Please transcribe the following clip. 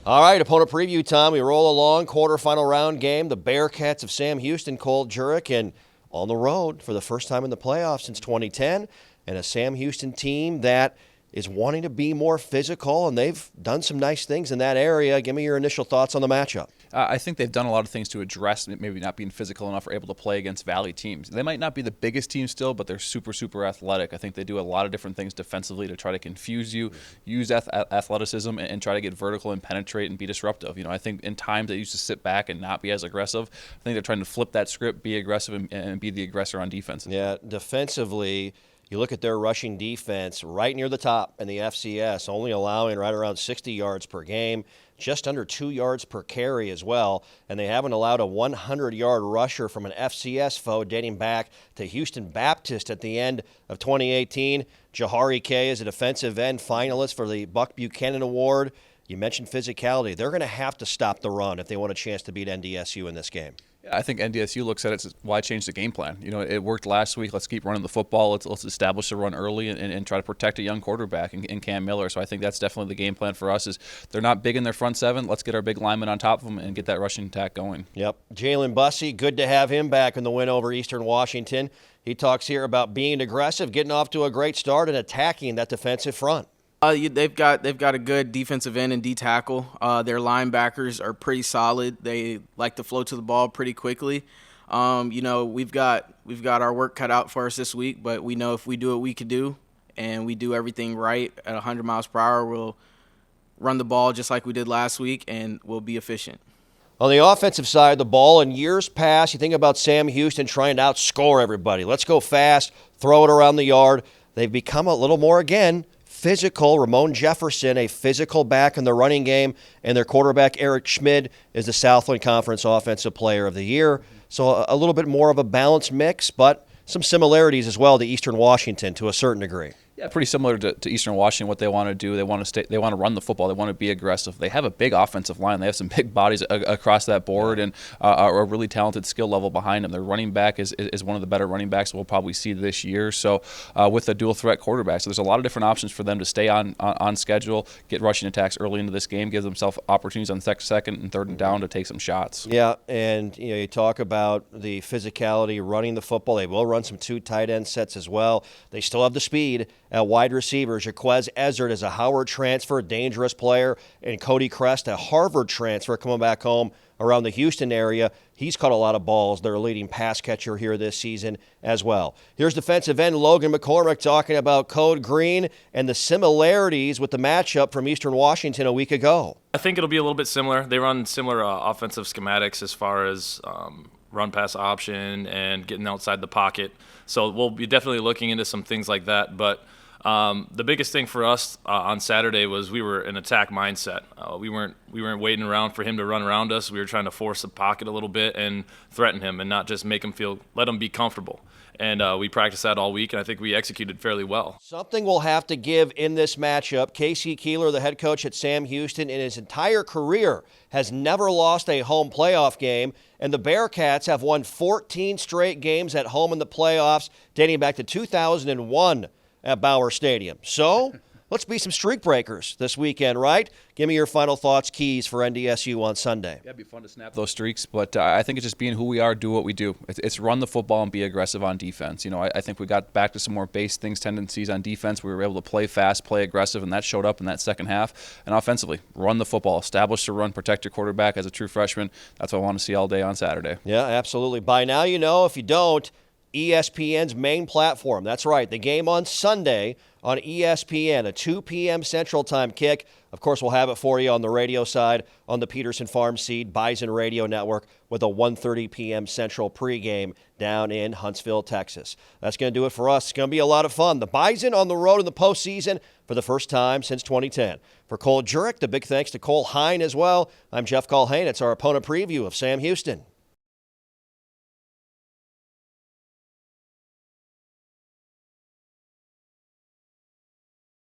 All right, opponent preview time. We roll along, quarterfinal round game. The Bearcats of Sam Houston, Cole Jirik, and on the road for the first time in the playoffs since 2010, and a Sam Houston team that is wanting to be more physical, and they've done some nice things in that area. Give me your initial thoughts on the matchup. I think they've done a lot of things to address maybe not being physical enough or able to play against Valley teams. They might not be the biggest team still, but they're super, super athletic. I think they do a lot of different things defensively to try to confuse you, use athleticism, and try to get vertical and penetrate and be disruptive. I think in times they used to sit back and not be as aggressive. I think they're trying to flip that script, be aggressive, and be the aggressor on defense. Yeah, defensively, you look at their rushing defense right near the top in the FCS, only allowing right around 60 yards per game, just under 2 yards per carry as well, and they haven't allowed a 100-yard rusher from an FCS foe dating back to Houston Baptist at the end of 2018. Jahari Kay is a defensive end finalist for the Buck Buchanan Award. You mentioned physicality. They're going to have to stop the run if they want a chance to beat NDSU in this game. I think NDSU looks at it as why change the game plan. It worked last week. Let's keep running the football. Let's establish the run early and try to protect a young quarterback in Cam Miller. So I think that's definitely the game plan for us. Is they're not big in their front seven. Let's get our big linemen on top of them and get that rushing attack going. Yep. Jalen Bussey, good to have him back in the win over Eastern Washington. He talks here about being aggressive, getting off to a great start, and attacking that defensive front. They've got a good defensive end and D tackle. Their linebackers are pretty solid. They like to flow to the ball pretty quickly. We've got our work cut out for us this week, but we know if we do what we could do and we do everything right at 100 miles per hour, we'll run the ball just like we did last week, and we'll be efficient. On the offensive side of the ball, in years past, you think about Sam Houston trying to outscore everybody. Let's go fast, throw it around the yard. They've become a little more, again, physical. Ramon Jefferson, a physical back in the running game, and their quarterback Eric Schmid is the Southland Conference Offensive Player of the Year. So a little bit more of a balanced mix, but some similarities as well to Eastern Washington to a certain degree. Yeah, pretty similar to Eastern Washington. What they want to do, they want to run the football. They want to be aggressive. They have a big offensive line. They have some big bodies across that board, and a really talented skill level behind them. Their running back is one of the better running backs we'll probably see this year. So with a dual threat quarterback, so there's a lot of different options for them to stay on schedule, get rushing attacks early into this game, give themselves opportunities on second and third and down to take some shots. Yeah, and you talk about the physicality, running the football. They will run some 2 tight end sets as well. They still have the speed. At wide receiver, Jaquez Ezzard is a Howard transfer, dangerous player, and Cody Crest, a Harvard transfer, coming back home around the Houston area. He's caught a lot of balls. Their leading pass catcher here this season as well. Here's defensive end Logan McCormick talking about Code Green and the similarities with the matchup from Eastern Washington a week ago. I think it'll be a little bit similar. They run similar offensive schematics as far as run-pass option and getting outside the pocket. So we'll be definitely looking into some things like that. But the biggest thing for us on Saturday was we were in attack mindset. We weren't waiting around for him to run around us. We were trying to force the pocket a little bit and threaten him and not just let him be comfortable. And we practiced that all week, and I think we executed fairly well. Something we'll have to give in this matchup. Casey Keeler, the head coach at Sam Houston, in his entire career has never lost a home playoff game, and the Bearcats have won 14 straight games at home in the playoffs, dating back to 2001 at Bauer Stadium. So let's be some streak breakers this weekend, right? Give me your final thoughts, keys for NDSU on Sunday. Yeah, it'd be fun to snap those streaks, but I think it's just being who we are, do what we do. It's run the football and be aggressive on defense. I think we got back to some more base things, tendencies on defense. We were able to play fast, play aggressive, and that showed up in that second half. And offensively, run the football, establish the run, protect your quarterback as a true freshman. That's what I want to see all day on Saturday. Yeah, absolutely. By now you know. If you don't, ESPN's main platform. That's right, the game on Sunday on ESPN, a 2 p.m. Central Time kick. Of course, we'll have it for you on the radio side on the Peterson Farm Seed Bison Radio Network with a 1:30 p.m. Central pregame down in Huntsville, Texas. That's going to do it for us. It's going to be a lot of fun. The Bison on the road in the postseason for the first time since 2010. For Cole Jirik, the big thanks to Culhane as well. I'm Jeff Culhane. It's our opponent preview of Sam Houston.